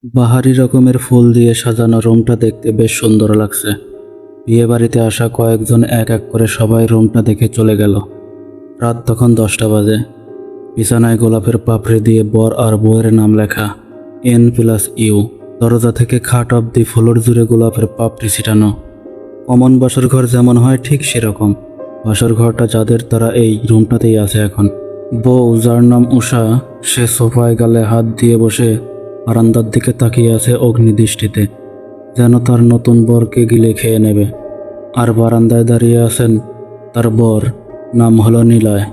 বাহারি রকমের ফুল দিয়ে সাজানো রুমটা দেখতে বেশ সুন্দর লাগছে। বিয়ে বাড়িতে আসা কয়েকজন এক এক করে সবাই রুমটা দেখে চলে গেল। রাত তখন 10টা বাজে। বিছানায় গোলাপের পাপড়ি দিয়ে বর আর বউয়ের নাম লেখা, N+U। দরজা থেকে খাট অব্দি ফ্লোর জুড়ে গোলাপের পাপড়ি ছিটানো। কমন বাসর ঘর যেমন হয় ঠিক সেরকম বাসর ঘরটা যাদের, তারা এই রুমটাতেই আছে এখন। বউ, যার নাম উষা, সে সোফায় গালে হাত দিয়ে বসে বারান্দার দিকে তাকিয়ে আছে অগ্নিদৃষ্টিতে, যেন তার নতুন বরকে গিলে খেয়ে নেবে। আর বারান্দায় দাঁড়িয়ে আছেন তার বর, নাম হলো নিলয়।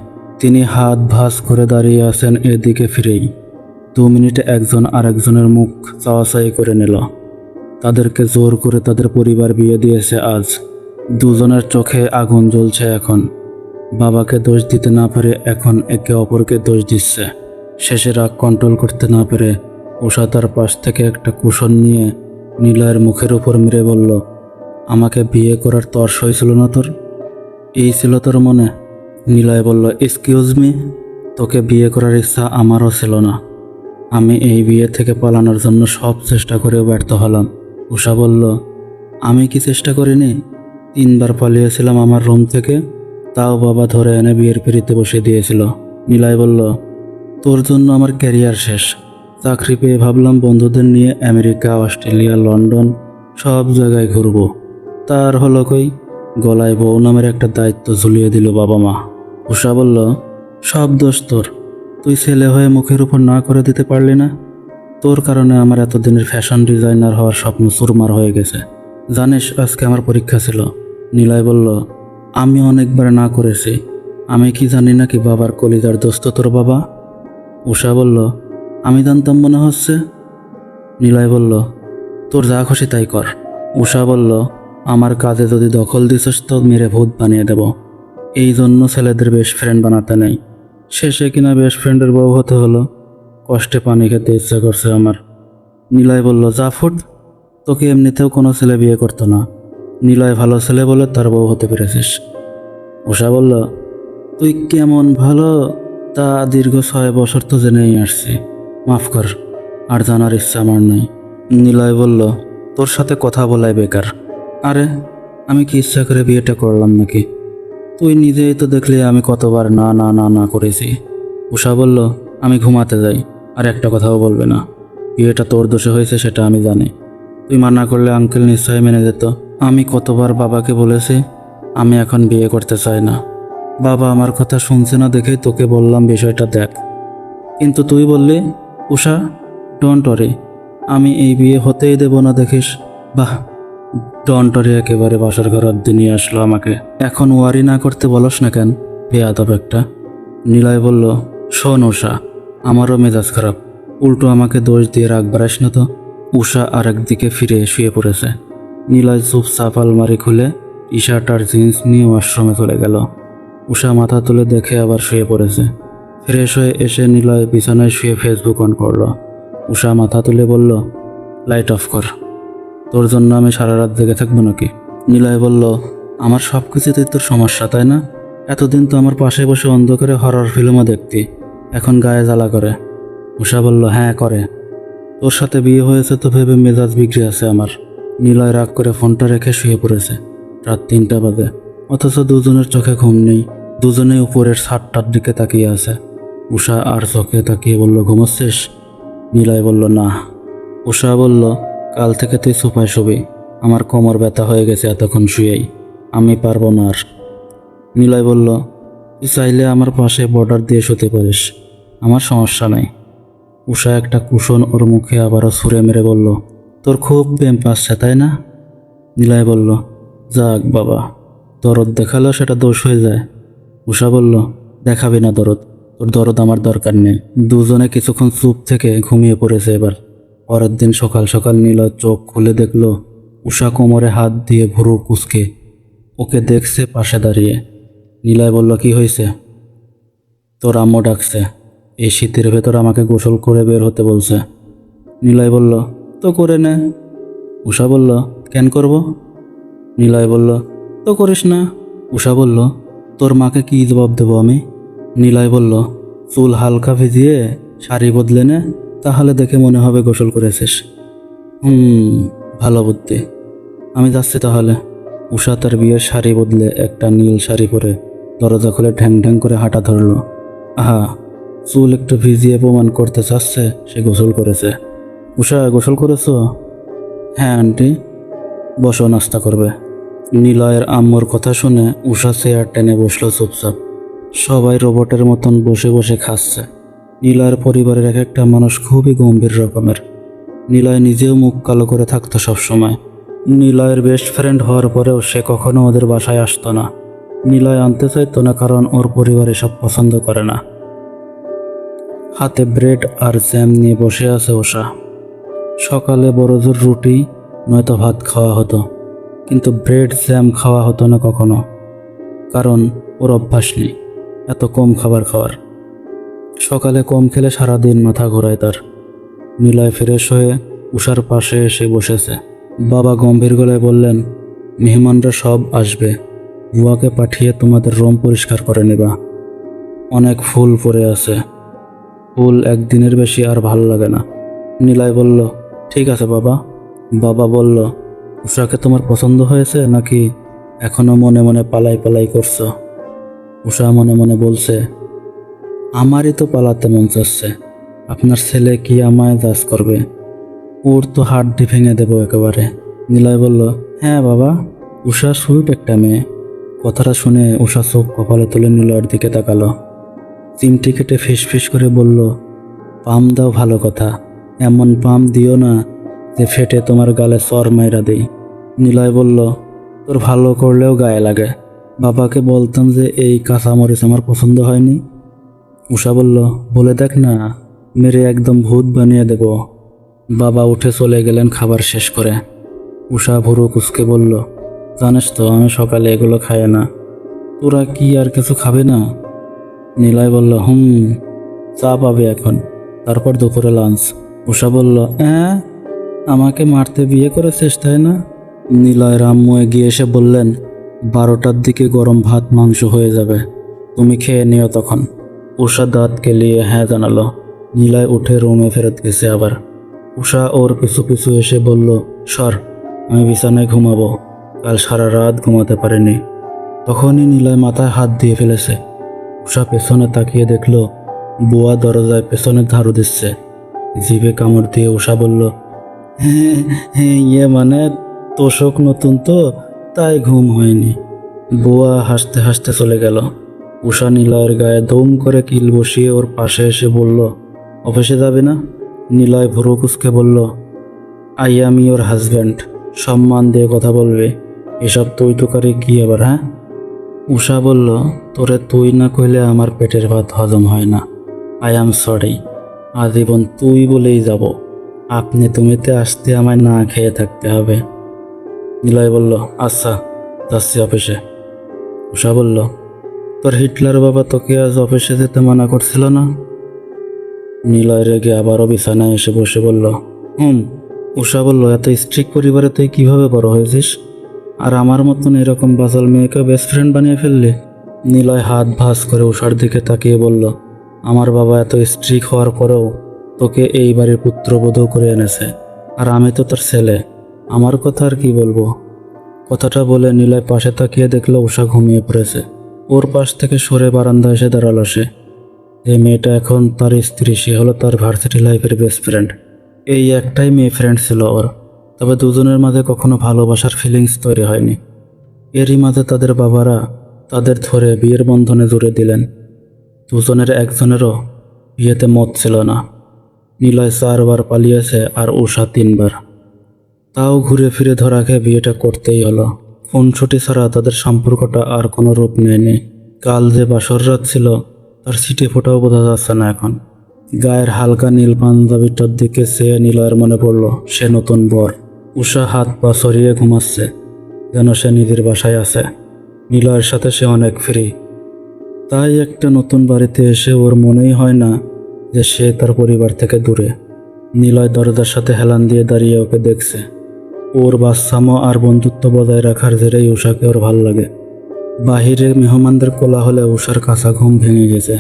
তিনি হাত ভাঁজ করে দাঁড়িয়ে আছেন এদিকে ফিরেই। 2 মিনিটে একজন আরেকজনের মুখ চাওয়াচাই করে নিল। তাদেরকে জোর করে তাদের পরিবার বিয়ে দিয়েছে আজ। দুজনের চোখে আগুন জ্বলছে এখন। বাবাকে দোষ দিতে না পেরে এখন একে অপরকে দোষ দিচ্ছে। শেষে রাগ কন্ট্রোল করতে না পেরে উষা তার পাশ থেকে একটা কুশন নিয়ে নিলয়ের মুখের উপর মেরে বলল, আমাকে বিয়ে করার তর্স হয়েছিল না তোর? এই ছিল তোর মনে? নিলয় বলল, এক্সকিউজ মি, তোকে বিয়ে করার ইচ্ছা আমারও ছিল না। আমি এই বিয়ে থেকে পালানোর জন্য সব চেষ্টা করেও ব্যর্থ হলাম। উষা বলল, আমি কি চেষ্টা করিনি? 3বার পালিয়েছিলাম আমার রুম থেকে, তাও বাবা ধরে এনে বিয়ের পিঁড়িতে বসিয়ে দিয়েছিল। নিলয় বলল, তোর জন্য আমার ক্যারিয়ার শেষ। চাকরি পেয়ে ভাবলাম বন্ধুদের নিয়ে আমেরিকা, অস্ট্রেলিয়া, লন্ডন সব জায়গায় ঘুরবো। তার হলো কই? গলায় বউ নামের একটা দায়িত্ব ঝুলিয়ে দিল বাবা মা। উষা বলল, সব দোষ তোর। তুই ছেলে হয়ে মুখের উপর না করে দিতে পারলি না? তোর কারণে আমার এতদিনের ফ্যাশন ডিজাইনার হওয়ার স্বপ্ন চুরমার হয়ে গেছে। জানিস আজকে আমার পরীক্ষা ছিল। নিলয় বলল, আমি অনেকবার না করেছি। আমি কি জানি নাকি বাবার কলিজার দোস্ত তোর বাবা? উষা বলল, আমি জানতাম মনে হচ্ছে। নিলয় বলল, তোর যা খুশি তাই কর। উষা বলল, আমার কাজে যদি দখল দিছিস তো মেরে ভূত বানিয়ে দেব। এই জন্য ছেলেদের বেস্ট ফ্রেন্ড বানাতে নেই। শেষে কিনা বেস্ট ফ্রেন্ডের বউ হতে হলো। কষ্টে পানি খেতে ইচ্ছা করছে আমার। নিলয় বলল, যা ফুট, তোকে এমনিতেও কোনো ছেলে বিয়ে করতো না। নিলয় ভালো ছেলে বলে তার বউ হতে পেরেছিস। উষা বলল, তুই কেমন ভালো তা দীর্ঘ 6 বছর তো জেনেই আসছি। মাফ কর, আর জানার ইচ্ছা আমার নেই। নিলয় বলল, তোর সাথে কথা বলাই বেকার। আরে, আমি কি ইচ্ছা করে বিয়েটা করলাম নাকি? তুই নিজেই তো দেখলি আমি কতবার না না না না করেছি। উষা বলল, আমি ঘুমাতে যাই, আর একটা কথাও বলবে না। বিয়েটা তোর দোষে হয়েছে সেটা আমি জানি। তুই মানা করলে আঙ্কেল নিশ্চয়ই মেনে যেত। আমি কতবার বাবাকে বলেছি আমি এখন বিয়ে করতে চাই না। বাবা আমার কথা শুনছে না দেখেই তোকে বললাম বিষয়টা দেখ। কিন্তু তুই বললি, উষা, ডোন্ট ওয়ারি, আমি এই বিয়ে হতেই দেব না দেখিস। বাহ, ডোন্ট ওয়ারি একেবারে বাসার ঘর অব্দি নিয়ে আসলো আমাকে। এখন ওয়ারি না করতে বলস না কেন? বেয়াদব একটা। নিলয় বলল, শোন উষা, আমারও মেজাজ খারাপ। উল্টো আমাকে দোষ দিয়ে রাগ বাড়াস না তো। উষা আর একদিকে ফিরে শুয়ে পড়েছে। নিলয় চুপচাপ আলমারি খুলে টি শার্ট আর জিন্স নিয়ে ওয়াশরুমে চলে গেল। উষা মাথা তুলে দেখে আবার শুয়ে পড়েছে। ফ্রেশ হয়ে এসে নিলয় বিছানায় শুয়ে ফেসবুক অন করলো। উষা মাথা তুলে বলল, লাইট অফ কর। তোর জন্য আমি সারা রাত জেগে থাকবো নাকি? নিলয় বলল, আমার সব কিছুতেই তোর সমস্যা তাই না? এতদিন তো আমার পাশে বসে অন্ধকারে হরর ফিল্মও দেখতি, এখন গায়ে জ্বালা করে। উষা বলল, হ্যাঁ করে। তোর সাথে বিয়ে হয়েছে তো ভেবে মেজাজ বিগড়ে আছে আমার। নিলয় রাগ করে ফোনটা রেখে শুয়ে পড়েছে। রাত 3টা বাজে, অথচ দুজনের চোখে ঘুম নেই। দুজনেই উপরের ছাদটার দিকে তাকিয়ে আছে। উষা আর চোখে তাকিয়ে বলল, ঘুমোচ্ছিস? নিলয় বলল, না। উষা বলল, কাল থেকে তুই সোফায় শুবি। আমার কোমর ব্যথা হয়ে গেছে এতক্ষণ শুয়েই, আমি পারবো না আর। নিলয় বলল, তুই চাইলে আমার পাশে বর্ডার দিয়ে শুতে পারিস, আমার সমস্যা নেই। উষা একটা কুশন ওর মুখে আবারও ছুঁড়ে মেরে বলল, তোর খুব প্রেম পাচ্ছে তাই না? নিলয় বলল, যাক বাবা, দরদ দেখালেও সেটা দোষ হয়ে যায়। উষা বলল, দেখাবি না দরদ, তোর দরদ আমার দরকার নেই। দুজনে কিছুক্ষণ চুপ থেকে ঘুমিয়ে পড়েছে। এবার পরের দিন সকাল সকাল নিলয় চোখ খুলে দেখল উষা কোমরে হাত দিয়ে ভুরু কুঁচকে ওকে দেখছে পাশে দাঁড়িয়ে। নিলয় বলল, কি হয়েছে? তোর আম্মু ডাকছে, এই শীতের ভেতর আমাকে গোসল করে বের হতে বলছে। নিলয় বলল, তো করে নে। উষা বলল, কেন করব? নিলয় বলল, তো করিস না। উষা বলল, তোর মাকে কি জবাব দেবো আমি? নিলয় বলল, চুল হালকা ভিজিয়ে শাড়ি বদলে নে, তাহলে দেখে মনে হবে গোসল করেছিস। ভালো বুদ্ধি। আমি যাচ্ছি তাহলে। উষা তার বিয়ের শাড়ি বদলে একটা নীল শাড়ি পরে দরজা খুলে ঢ্যাং ঢ্যাং করে হাঁটা ধরলো। আহা, চুল একটু ভিজিয়ে প্রমাণ করতে চাচ্ছে সে গোসল করেছে। উষা, গোসল করেছো? হ্যাঁ আন্টি। বসো, নাস্তা করবে। নিলয়ের আম্মুর কথা শুনে উষা চেয়ার টেনে বসলো চুপচাপ। সবাই রোবটের মতন বসে বসে খাচ্ছে। নিলয়ের পরিবারের এক একটা মানুষ খুবই গম্ভীর রকমের। নিলয় নিজেও মুখ কালো করে থাকতো সবসময়। নিলয়ের বেস্ট ফ্রেন্ড হওয়ার পরেও সে কখনো ওদের বাসায় আসতো না। নিলয় আনতে চাইতো না, কারণ ওর পরিবার এসব পছন্দ করে না। হাতে ব্রেড আর জ্যাম নিয়ে বসে আছে উষা। সকালে বড়জোর রুটি নয়তো ভাত খাওয়া হতো, কিন্তু ব্রেড জ্যাম খাওয়া হতো না কখনো, কারণ ওর অভ্যাস নেই এত কম খাবার খাওয়ার। সকালে কম খেলে সারাদিন মাথা ঘোরায় তার। নিলয় ফ্রেশ হয়ে উষার পাশে এসে বসেছে। বাবা গম্ভীর গলায় বললেন, মেহমানরা সব আসবে, বুয়াকে পাঠিয়ে তোমাদের রুম পরিষ্কার করে নেবা। অনেক ফুল পড়ে আছে, ফুল একদিনের বেশি আর ভালো লাগে না। নিলয় বলল, ঠিক আছে বাবা। বাবা বলল, উষাকে তোমার পছন্দ হয়েছে নাকি এখনো মনে মনে পালাই পালাই করছো? উষা মনে মনে বলছে, আমারই তো পালাতে মন চাচ্ছে, আপনার ছেলে কি আমায় জাজ করবে? ওর তো হাড্ডি ভেঙে দেবো একেবারে। নিলয় বলল, হ্যাঁ বাবা, উষা সুইট একটা মেয়ে। কথাটা শুনে উষা চোখ কপালে তুলে নিলয়ের দিকে তাকালো। চিমটি কেটে ফিস ফিস করে বলল, পাম দাও ভালো কথা, এমন পাম দিও না যে ফেটে তোমার গালে চর মাইরা দেই। নিলয় বলল, তোর ভালো করলেও গায়ে লাগে। বাবাকে বলতাম যে এই কাঁচামরিচ আমার পছন্দ হয়নি। উষা বলল, বলে দেখ না, মেরে একদম ভূত বানিয়ে দেব। বাবা উঠে চলে গেলেন খাবার শেষ করে। উষা ভুরু কুচকে বলল, জানিস তো আমি সকালে এগুলো খাই না। তোরা কি আর কিছু খাবে না? নিলয় বলল, চা পাবে এখন, তারপর দুপুরে লাঞ্চ। উষা বলল, আমাকে মারতে বিয়ে করেছিস তাই না? নিলয় আম্মু এগিয়ে এসে বললেন, 12টার দিকে গরম ভাত মাংস হয়ে যাবে, তুমি খেয়ে নিও তখন। উষা দাঁত কেলিয়ে হ্যাঁ জানালো। নিলয় উঠে রুমে ফেরত গেছে আবার। উষা ওর পিছু পিছু এসে বলল, সর, আমি বিছানায় ঘুমাবো, কাল সারা রাত ঘুমাতে পারিনি। তখনই নিলয় মাথায় হাত দিয়ে ফেলেছে। উষা পেছনে তাকিয়ে দেখল বুয়া দরজায় পেছনে ঝাড়ু দিচ্ছে। জিভে কামড় দিয়ে উষা বলল, হ্যাঁ হ্যাঁ, মানে তোষক নতুন তো, তাই ঘুম হয়নি। বুয়া হাসতে হাসতে চলে গেল। উষা নিলয়ের গায়ে দম করে কিল বসিয়ে ওর পাশে এসে বলল, অফিসে যাবে না? নিলয় ভুরু কুচকে বলল, আই অ্যাম ইয়োর হাজব্যান্ড, সম্মান দিয়ে কথা বলবে। এসব তুই তুকারি কি আবার? হ্যাঁ? উষা বলল, তোরে তুই না কইলে আমার পেটের ভাত হজম হয় না। আই অ্যাম সরি, আজীবন তুই বলেই যাব। আপনি তুমিতে আসতে আমায় না খেয়ে থাকতে হবে। নিলয় বলল, আচ্ছা, যাচ্ছি অফিসে। উষা বলল, তোর হিটলার বাবা তোকে আজ অফিসে যেতে মানা করছিল না? নিলয় রেগে আবারও বিছানায় এসে বসে বলল, উষা বলল, এত স্ট্রিক্ট পরিবারে তুই কিভাবে বড় হয়েছিস, আর আমার মতন এরকম বাচাল মেয়েকে বেস্ট ফ্রেন্ড বানিয়ে ফেললি? নিলয় হাত ভাঁজ করে উষার দিকে তাকিয়ে বলল, আমার বাবা এত স্ট্রিক্ট হওয়ার পরেও তোকে এই বাড়ির পুত্রবধূ করে এনেছে, আর আমি তো তোর ছেলে, আমার কথা আর কি বলবো? কথাটা বলে নিলয় পাশে তাকিয়ে দেখলো উষা ঘুমিয়ে পড়েছে। ওর পাশ থেকে সরে বারান্দায় এসে দাঁড়ালো সে। যে মেয়েটা এখন তার স্ত্রী, সে হলো তার ভার্সিটি লাইফের বেস্ট ফ্রেন্ড। এই একটাই মেয়ে ফ্রেন্ড ছিল ওর, তবে দুজনের মাঝে কখনো ভালোবাসার ফিলিংস তৈরি হয়নি। এরই মাঝে তাদের বাবারা তাদের ধরে বিয়ের বন্ধনে জুড়ে দিলেন। দুজনের একজনেরও বিয়েতে মত ছিল না। নিলয় 4বার পালিয়েছে আর উষা 3বার। তাও ঘুরে ফিরে ধরা খেয়ে বিয়েটা করতেই হলো। খুনসুটি ছাড়া তাদের সম্পর্কটা আর কোনো রূপ নেয়নি। কাল যে বাসর রাত ছিল তার ছিটে ফোটাও বোঝা যাচ্ছে না এখন। গায়ের হালকা নীল পাঞ্জাবিটার দিকে চেয়ে নিলয়ের মনে পড়ল সে নতুন বর। উষা হাত পা সরিয়ে ঘুমাচ্ছে, যেন সে নিজের বাসায় আছে। নিলয়ের সাথে সে অনেক ফ্রি। তাই একটা নতুন বাড়িতে এসে ওর মনেই হয় না যে সে তার পরিবার থেকে দূরে। নিলয় দরজার সাথে হেলান দিয়ে দাঁড়িয়ে ওকে দেখছে। ওর বাচ্চামো আর বন্ধুত্ব বজায় রাখার জেরেই উষাকে ওর ভাল লাগে। বাহিরে মেহমানদের কোলাহলে উষার কাঁচা ঘুম ভেঙে গেছে।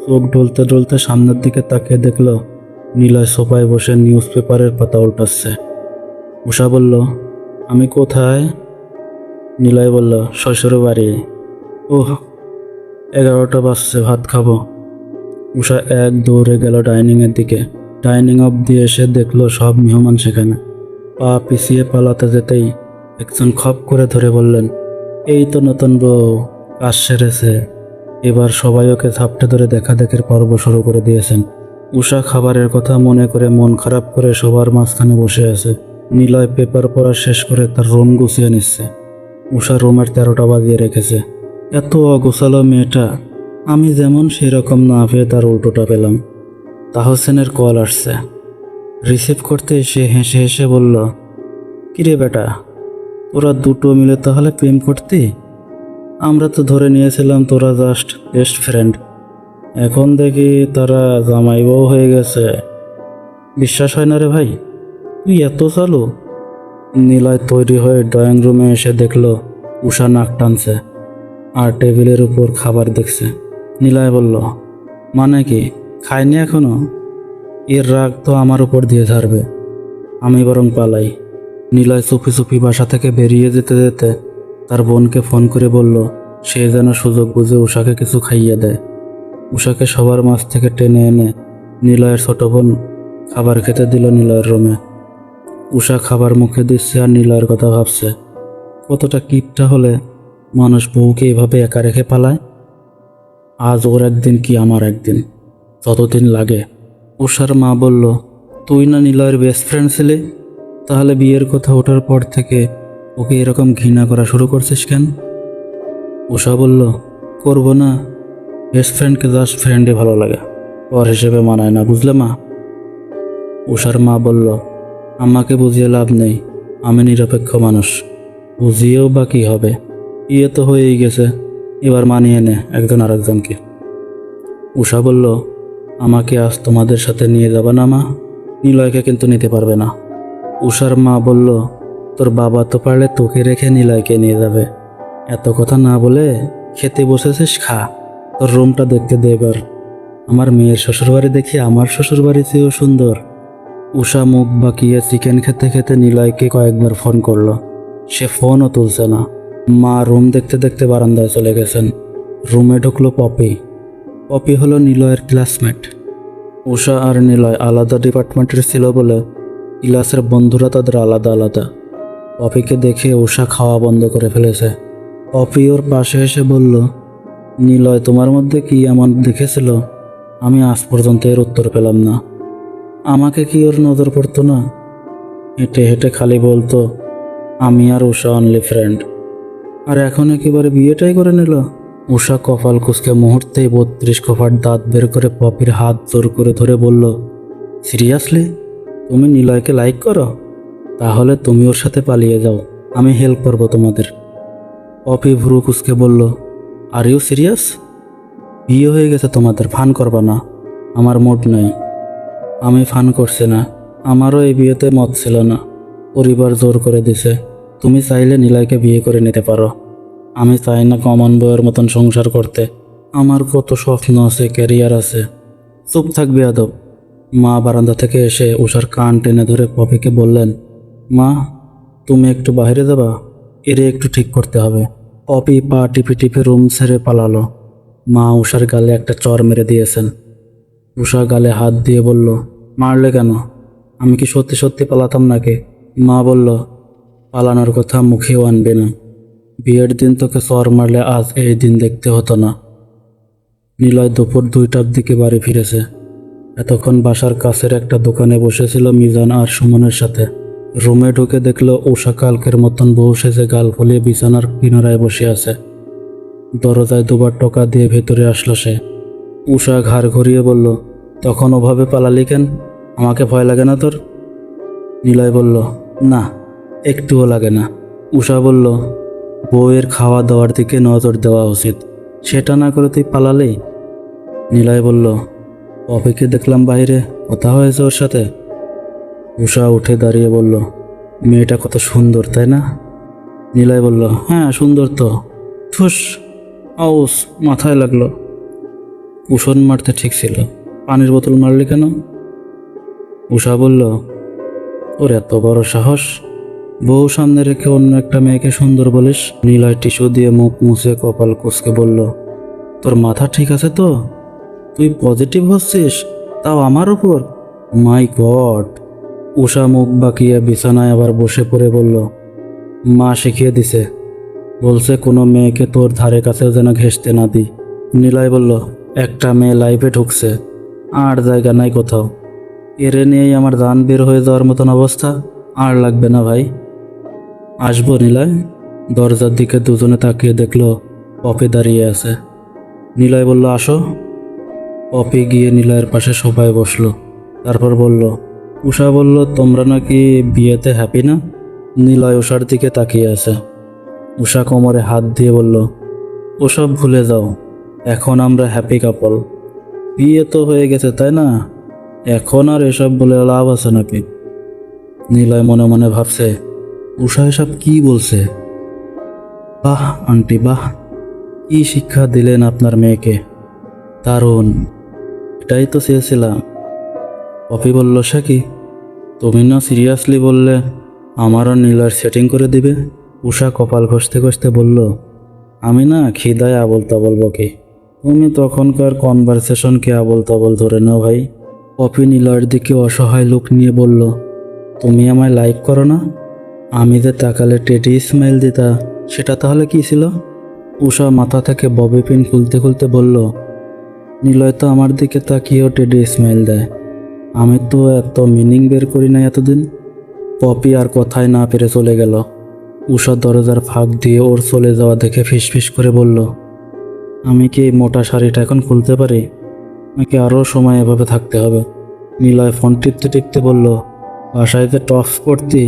চোখ ডলতে ডলতে সামনের দিকে তাকিয়ে দেখল নিলয় সোফায় বসে নিউজ পেপারের পাতা উল্টাচ্ছে। উষা বলল, আমি কোথায়? নিলয় বলল, শ্বশুর বাড়ি। ওহ, 11টা বাজছে, ভাত খাবো। উষা এক দৌড়ে গেল ডাইনিংয়ের দিকে। ডাইনিং অব্দি এসে দেখলো সব মেহমান সেখানে। পা পিছিয়ে পালাতে যেতেই একজন খপ করে ধরে বললেন, এই তো নতুন বউ, কাজ সেরেছে। এবার সবাই ওকে ঝাপটে ধরে দেখাদেখির পর্ব শুরু করে দিয়েছেন। উষা খাবারের কথা মনে করে মন খারাপ করে সবার মাঝখানে বসে আছে। নিলয় পেপার পড়া শেষ করে তার রুম গুছিয়ে নিচ্ছে। উষা রুমের 13টা বাজিয়ে রেখেছে। এত অগোছালো মেয়েটা, আমি যেমন সেরকম না পেয়ে তার উল্টোটা পেলাম। তাহসেনের কল আসছে। রিসিভ করতে সে হেসে হেসে বলল, কিরে বেটা, তোরা দুটো মিলে তাহলে প্রেম করতি? আমরা তো ধরে নিয়েছিলাম তোরা জাস্ট বেস্ট ফ্রেন্ড। এখন দেখি তারা জামাই বউ হয়ে গেছে। বিশ্বাস হয় না রে ভাই, তুই এত চালু। নিলয় তৈরি হয়ে ড্রয়িং রুমে এসে দেখলো উষা নাক টানছে আর টেবিলের উপর খাবার দেখছে। নিলয় বলল, মানে কি, খায়নি এখনো? এর রাগ তো আমার উপর দিয়ে ঝাড়বে, আমি বরং পালাই। নিলয় চুপি চুপি বাসা থেকে বেরিয়ে যেতে যেতে তার বোনকে ফোন করে বলল সে যেন সুযোগ বুঝে উষাকে কিছু খাইয়ে দেয়। উষাকে সবার মাঝ থেকে টেনে এনে নিলয়ের ছোট বোন খাবার খেতে দিল নিলয়ের রুমে। উষা খাবার মুখে দিচ্ছে আর নিলয়ের কথা ভাবছে, কতটা কিপটা হলে মানুষ বউকে এভাবে একা রেখে পালায়। আজ ওর একদিন কি আমার একদিন, যতদিন লাগে। উষার মা বলল, তুই না নিলয়ের বেস্ট ফ্রেন্ড ছিলি, তাহলে বিয়ের কথা ওঠার পর থেকে ওকে এরকম ঘৃণা করা শুরু করছিস কেন? উষা বলল, করব না, বেস্ট ফ্রেন্ডকে জাস্ট ফ্রেন্ডে ভালো লাগে, পর হিসেবে মানায় না, বুঝলে মা? উষার মা বলল, আমাকে বুঝিয়ে লাভ নেই, আমি নিরপেক্ষ মানুষ, বুঝিয়েও বা কী হবে, বিয়ে তো হয়েই গেছে, এবার মানিয়ে নে একজন আরেকজনকে। উষা বলল, আমাকে আজ তোমাদের সাথে নিয়ে যাবে না মা? নিলয়কে কিন্তু নিতে পারবে না। উষার মা বলল, তোর বাবা তো পারলে তোকে রেখে নিলয়কে নিয়ে যাবে। এত কথা না বলে খেতে বসেছিস, খা, তোর রুমটা দেখতে দে এবার। আমার মেয়ের শ্বশুরবাড়ি দেখি আমার শ্বশুরবাড়ি চেয়েও সুন্দর। উষা মুখ বাঁকিয়ে চিকেন খেতে খেতে নিলয়কে কয়েকবার ফোন করলো, সে ফোনও তুলছে না। মা রুম দেখতে দেখতে বারান্দায় চলে গেছেন। রুমে ঢুকলো পপি। পপি হলো নিলয়ের ক্লাসমেট। উষা আর নিলয় আলাদা ডিপার্টমেন্টের ছিল বলে ক্লাসের বন্ধুরা তাদের আলাদা আলাদা। পপিকে দেখে উষা খাওয়া বন্ধ করে ফেলেছে। পপি ওর পাশে এসে বলল, নিলয় তোমার মধ্যে কি এমন দেখেছিল? আমি আজ পর্যন্ত এর উত্তর পেলাম না। আমাকে কি ওর নজর পড়তো না? হেঁটে হেঁটে খালি বলতো, আমি আর উষা অনলি ফ্রেন্ড। আর এখন একেবারে বিয়েটাই করে নিল। উষা কপাল কুঁচকে মুহূর্তেই 32 কোফার দাঁত বের করে পপির হাত জোর করে ধরে বলল, সিরিয়াসলি তুমি নিলয়কে লাইক করো? তাহলে তুমি ওর সাথে পালিয়ে যাও, আমি হেল্প করবো তোমাদের। পপি ভ্রু কুঁচকে বলল, আর ইউ সিরিয়াস? বিয়ে হয়ে গেছে তোমাদের, ফান করবা না? আমার মুড নেই। আমি ফান করছি না, আমারও এই বিয়েতে মত ছিল না, পরিবার জোর করে দিছে। তুমি চাইলে নিলয়কে বিয়ে করে নিতে পারো। আমি চাই না কমন বউয়ের মতন সংসার করতে, আমার কত স্বপ্ন আছে, ক্যারিয়ার আছে। চুপ থাকবি আদব। মা বারান্দা থেকে এসে উষার কান টেনে ধরে পপিকে বললেন, মা তুমি একটু বাইরে যাবা, এরে একটু ঠিক করতে হবে। পপি পা টিপে টিপে রুম ছেড়ে পালালো। মা উষার গালে একটা চর মেরে দিয়েছেন। উষা গালে হাত দিয়ে বলল, মারলে কেন? আমি কি সত্যি সত্যি পালাতাম নাকি? মা বলল, পালানোর কথা মুখেও আনবে না, বিয়ের দিন তোকে চর মারলে আজ এই দিন দেখতে হতো না। নিলয় দুপুর 2টার দিকে বাড়ি ফিরেছে। এতক্ষণ বাসার কাছের একটা দোকানে বসেছিল মিজান আর সুমনের সাথে। রুমে ঢুকে দেখলো উষা কালকের মতন বউ সেজে গাল ফুলিয়ে বিছানার কিনারায় বসে আছে। দরজায় দুবার টোকা দিয়ে ভেতরে আসলো সে। উষা ঘাড় ঘুরিয়ে বলল, তখন ওভাবে পালালি কেন? আমাকে ভয় লাগে না তোর? নিলয় বলল, না, একটুও লাগে না। উষা বলল, বউয়ের খাওয়া দাওয়ার দিকে নজর দেওয়া উচিত, সেটা না করে তুই পালালি? নিলয় বলল, পপিকে দেখলাম বাইরে, কথা হয়েছে ওর সাথে? উষা উঠে দাঁড়িয়ে বলল, মেয়েটা কত সুন্দর তাই না? নিলয় বলল, হ্যাঁ সুন্দর তো। ঠুস, আউস, মাথায় লাগলো। কুশন মারতে ঠিক ছিল, পানির বোতল মারলি কেন? উষা বলল, ওর এত বড় সাহস, বউ সামনে রেখে অন্য একটা মেয়েকে সুন্দর বলিস? নিলয় টিস্যু দিয়ে মুখ মুছে কপাল কুঁচকে বলল, তোর মাথা ঠিক আছে তো? তুই পজিটিভ হচ্ছিস, তাও আমার উপর? মাই গড! উষা মুখ বাঁকিয়ে বিছানায় আবার বসে পড়ে বলল, মা শিখিয়ে দিছে, বলছে কোনো মেয়েকে তোর ধারে কাছেও যেন ঘেঁষতে না দি। নিলয় বলল, একটা মেয়ে লাইফে ঢুকছে, আর জায়গা নাই কোথাও। এরে নিয়েই আমার দান বের হয়ে যাওয়ার মতন অবস্থা। আর লাগবে না ভাই। আসবো নিলয়? দরজার দিকে দুজনে তাকিয়ে দেখলো পপি দাঁড়িয়ে আছে। নিলয় বলল, আসো। পপি গিয়ে নিলয়ের পাশে সোফায় বসলো। তারপর বলল, উষা বলল তোমরা নাকি বিয়েতে হ্যাপি না? নিলয় উষার দিকে তাকিয়ে আছে। উষা কোমরে হাত দিয়ে বলল, ওসব ভুলে যাও, এখন আমরা হ্যাপি কাপল। বিয়ে তো হয়ে গেছে তাই না? এখন আর এসব বলে লাভ আছে নাকি? নিলয় মনে মনে ভাবছে, উষা এসব কি বলছে? বাহ আন্টি বাহ, কি শিক্ষা দিলেন আপনার মেয়েকে, দারুণ, এটাই তো চেয়েছিলাম। পপি বলল, সে কি, তুমি না সিরিয়াসলি বললে আমারও নিলয়ের সেটিং করে দিবে? উষা কপাল ঘষতে ঘষতে বলল, আমি না খিদায় আবল তাবল বকি, তুমি তখনকার কনভারসেশনকে আবল তাবল ধরে নাও ভাই। পপি নিলয়ের দিকে অসহায় লুক নিয়ে বলল, তুমি আমায় লাইক করো না? আমি যে তাকালে টেডি স্মাইল দিতা, সেটা তাহলে কি ছিল? উষা মাথা থেকে ববি পিন খুলতে খুলতে বলল, নিলয় তো আমার দিকে তাকিয়েও টেডি স্মাইল দেয়, আমি তো এত মিনিং বের করি না এতদিন। পপি আর কথায় না পেরে চলে গেল। উষা দরজার ফাঁক দিয়ে ওর চলে যাওয়া দেখে ফিসফিস করে বলল, আমি কি এই মোটা শাড়িটা এখন খুলতে পারি, নাকি আরও সময় এভাবে থাকতে হবে? নিলয় ফোন টিপতে টিপতে বলল, বাসায় যে টপস পরতি,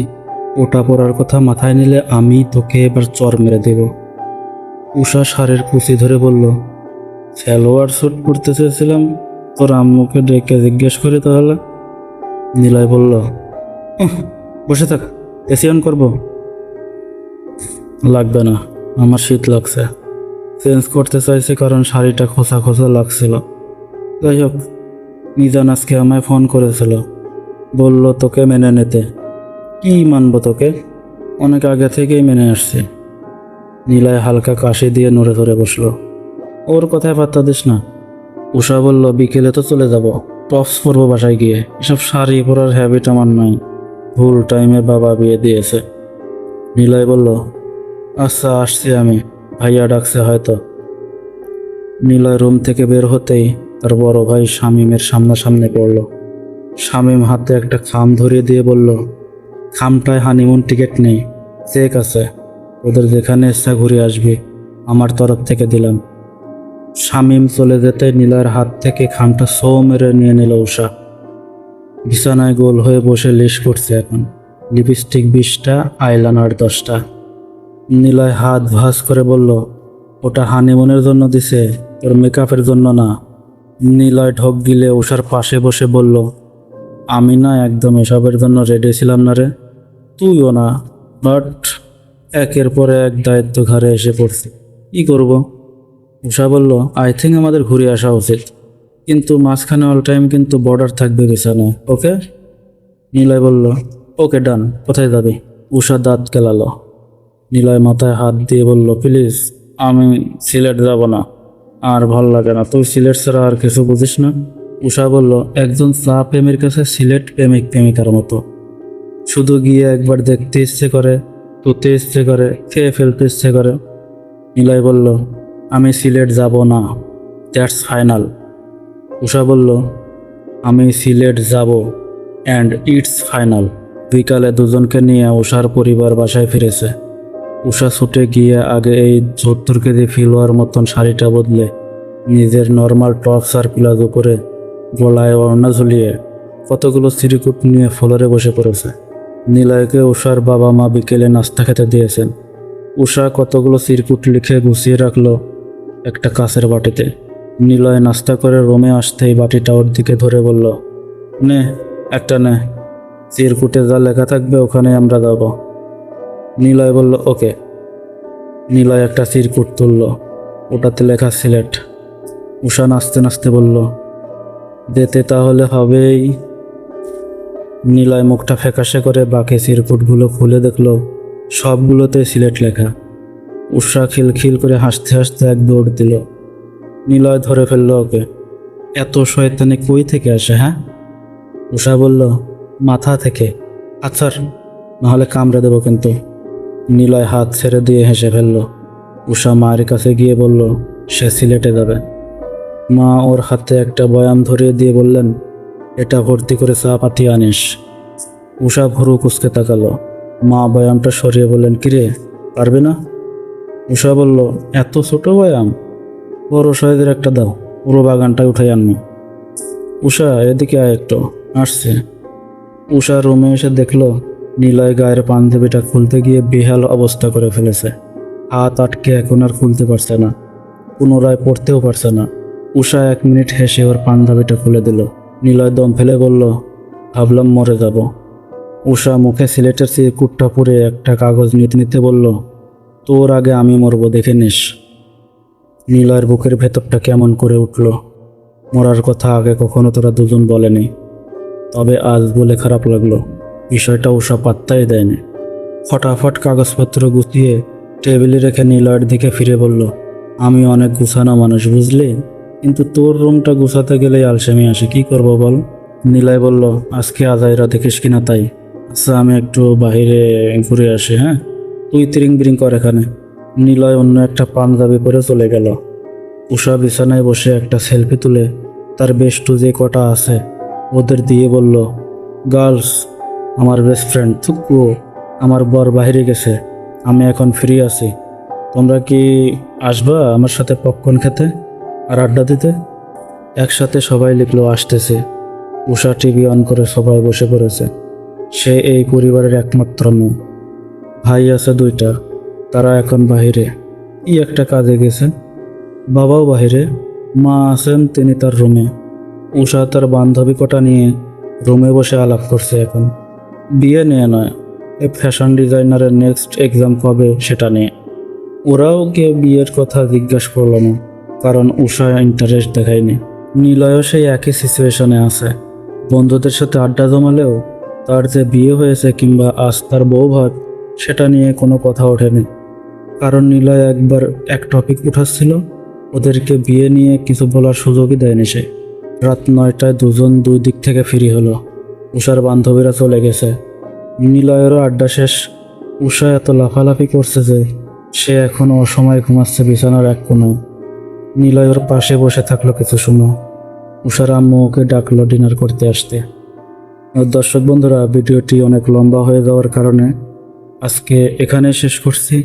ওটা পরার কথা মাথায় নিলে আমি তোকে এবার চর মেরে দেব। উষা শাড়ির কুচি ধরে বলল, সালোয়ার স্যুট পরতে চেয়েছিলাম, তোর আম্মুকে ডেকে জিজ্ঞেস করি তাহলে। নিলয় বলল, "উহ, বসে থাক, এসি অন করবো?" লাগবে না, আমার শীত লাগছে। চেঞ্জ করতে চাইছি কারণ শাড়িটা খোসা খোসা লাগছিল। যাই হোক, মিজান আজকে আমায় ফোন করেছিল, বলল তোকে মেনে নিতে। কি মানবো তোকে, অনেক আগে থেকেই মেনে আসছি। নিলয় হালকা কাশি দিয়ে নড়ে ধরে বসলো। ওর কথায় পাত্তা দিস না। উষা বলল, বিকেলে তো চলে যাব, টপস পরবো বাসায় গিয়ে, এসব শাড়ি পরার হ্যাবিট আমার নাই, ভুল টাইমে বাবা বিয়ে দিয়েছে। নিলয় বলল, আচ্ছা আসছি আমি, ভাইয়া ডাকছে হয়তো। নিলয় রুম থেকে বের হতেই তার বড় ভাই শামীমের সামনাসামনি পড়ল। শামীম হাতে একটা খাম ধরিয়ে দিয়ে বলল, খামটায় হানিমুন টিকিট নেই, চেক আছে, ওদের যেখানে ইচ্ছা ঘুরে আসবি, আমার তরফ থেকে দিলাম। শামীম চলে যেতে নিলয়ের হাত থেকে খামটা সৌ মেরে নিয়ে নিল উষা। বিছানায় গোল হয়ে বসে লিস করছে এখন, লিপস্টিক 20টা, আইলাইনার 10টা। নিলয় হাত ভাঁজ করে বলল, ওটা হানিমুনের জন্য দিছে, তোর মেকআপের জন্য না। নিলয় ঢোক গিলে উষার পাশে বসে বলল, আমি না একদম এসবের জন্য রেডি ছিলাম না রে, তুইও না, বাট একের পর এক দায়িত্ব ঘাড়ে এসে পড়ছে, কি করব? উষা বলল, আই থিঙ্ক আমাদের ঘুরে আসা উচিত, কিন্তু মাঝখানে অল টাইম কিন্তু বর্ডার থাকবে বিছানায়, ওকে? নিলয় বলল, ওকে ডান, কোথায় যাবি? উষা দাঁত কেলালো। নিলয় মাথায় হাত দিয়ে বলল, প্লিজ, আমি সিলেট যাব না, আর ভাল লাগে না, তুই সিলেট ছাড়া আর কিছু বুঝিস না। উষা বলল, একজন চা প্রেমীর কাছে সিলেট প্রেমিক প্রেমিকার মতো, শুধু গিয়ে একবার দেখতে ইচ্ছে করে, তুতে ইচ্ছে করে, খেয়ে ফেলতে ইচ্ছে করে। নিলয় বলল, আমি সিলেট যাব না, দ্যাটস ফাইনাল। উষা বলল, আমি সিলেট যাব অ্যান্ড ইটস ফাইনাল। বিকালে দুজনকে নিয়ে উষার পরিবার বাসায় ফিরেছে। উষা ছুটে গিয়ে আগে এই 70 কেজি ফিল হওয়ার মতন শাড়িটা বদলে নিজের নর্মাল টপস আর প্লাজো পরে গলায় ওড়না ঝুলিয়ে কতগুলো সিরিকুট নিয়ে ফ্লোরে বসে পড়েছে। নিলয়কে উষার বাবা মা বিকেলে নাস্তা খেতে দিয়েছেন। উষা কতগুলো সিরকুট লিখে গুছিয়ে রাখলো একটা কাঁচের বাটিতে। নিলয় নাস্তা করে রুমে আসতেই বাটিটা ওর দিকে ধরে বলল, নে একটা নে, চিরকুটে যা লেখা থাকবে ওখানে আমরা যাব। নিলয় বলল, ওকে। নিলয় একটা চিরকুট তুলল, ওটাতে লেখা সিলেট। উষা নাচতে নাচতে বলল, যেতে তাহলে হবেই। নিলয় মুখটা ফ্যাকাশে করে বাকি চিরকুটগুলো খুলে দেখলো সবগুলোতে সিলেট লেখা। উষা খিলখিল করে হাসতে হাসতে এক দৌড় দিল। নিলয় ধরে ফেললো ওকে। এত শয়তানি কই থেকে আসে হ্যাঁ? উষা বলল, মাথা থেকে। আচ্ছা, নাহলে কামড়ে দেবো কিন্তু। নিলয় হাত ছেড়ে দিয়ে হেসে ফেলল। উষা মায়ের কাছে গিয়ে বলল সে সিলেটে যাবে। মা ওর হাতে একটা বয়াম ধরিয়ে দিয়ে বললেন, এটা ভর্তি করে চা পাতি আনিস। উষা ভুরু কুঁচকে তাকালো। মা বয়ামটা সরিয়ে বললেন, কিরে পারবে না? উষা বলল, এত ছোট বয়াম, বড় সাইজের একটা দাও, পুরো বাগানটা উঠাই আনবো। উষা এদিকে আয় একটু। আসছে। উষা রুমে এসে দেখলো নিলয় গায়ের পাঞ্জাবিটা খুলতে গিয়ে বেহাল অবস্থা করে ফেলেছে। হাত আটকে এখন আর খুলতে পারছে না, পুনরায় পড়তেও পারছে না। উষা 1 মিনিট হেসে ওর পাঞ্জাবিটা খুলে দিল। নিলয় দম ফেলে বলল, ভাবলাম মরে যাব। উষা মুখে সিলেটের চিরকুটটা পুড়ে একটা কাগজ নিতে নিতে বলল, তোর আগে আমি মরবো, দেখে নিস। নিলয়ের বুকের ভেতরটা কেমন করে উঠল। মরার কথা আগে কখনো তোরা দুজন বলেনি, তবে আজ বলে খারাপ লাগলো। বিষয়টা উষা পাত্তাই দেয়নি। ফটাফট কাগজপত্র গুছিয়ে টেবিলে রেখে নিলয়ের দিকে ফিরে বলল, আমি অনেক গুছানো মানুষ বুঝলি, কিন্তু তোর রুমটা গুছাতে গেলেই আলসেমি আসে, কি করব বল? নিলয় বলল, আজকে আজাইরা দেখিস কিনা তাই। আচ্ছা আমি একটু বাইরে ঘুরে আসি, হ্যাঁ, তুই তিরিং বিরিং কর এখানে। নিলয় অন্য একটা পাঞ্জাবি পরে চলে গেল। উষা বিছানায় বসে একটা সেলফি তুলে তার বেষ্টু যে কটা আছে ওদের দিয়ে বলল, গার্লস, আমার বেস্ট ফ্রেন্ড থুকু, আমার বর বাইরে গেছে, আমি এখন ফ্রি আছি, তোমরা কি আসবা আমার সাথে পপকর্ন খেতে আর আড্ডা দিতে? একসাথে সবাই লিখলো আসতেছে। উষা টিভি অন করে সবাই বসে পড়েছে। সে এই পরিবারের একমাত্র মেয়ে। ভাই আছে 2টা, তারা এখন বাহিরে কি একটা কাজে গেছে। বাবাও বাহিরে, মা আছেন তিনি তার রুমে। উষা তার বান্ধবী কটা নিয়ে রুমে বসে আলাপ করছে এখন। বিয়ে নিয়ে নয়, এই ফ্যাশন ডিজাইনারের নেক্সট এক্সাম কবে সেটা নিয়ে। ওরাও কেউ বিয়ের কথা জিজ্ঞাসা করল না, কারণ উষা ইন্টারেস্ট দেখায়নি। নিলয়ও সেই একই সিচুয়েশনে আছে। বন্ধুদের সাথে আড্ডা জমালেও তার যে বিয়ে হয়েছে কিংবা আজ তার বউ ভাত সেটা নিয়ে কোনো কথা ওঠেনি, কারণ নিলয় একবার এক টপিক উঠাচ্ছিল, ওদেরকে বিয়ে নিয়ে কিছু বলার সুযোগই দেয়নি সে। রাত 9টায় দুজন 2 দিক থেকে ফ্রি হলো। উষার বান্ধবীরা চলে গেছে। নিলয়েরও আড্ডা শেষ। উষা এত লাফালাফি করছে যে সে এখনও অসময়ে ঘুমাচ্ছে বিছানার এক কোণায়। নিলয় ওর পাশে বসে থাকলো কিছু সময়। উষার আম্মু ওকে ডাকলো ডিনার করতে আসতে। দর্শক বন্ধুরা, ভিডিওটি অনেক লম্বা হয়ে যাওয়ার কারণে আজকে এখানে শেষ করছি।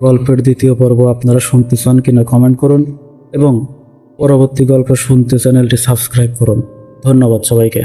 গল্পের 2য় পর্ব আপনারা শুনতে চান কিনা কমেন্ট করুন এবং পরবর্তী গল্প শুনতে চ্যানেলটি সাবস্ক্রাইব করুন। ধন্যবাদ সবাইকে।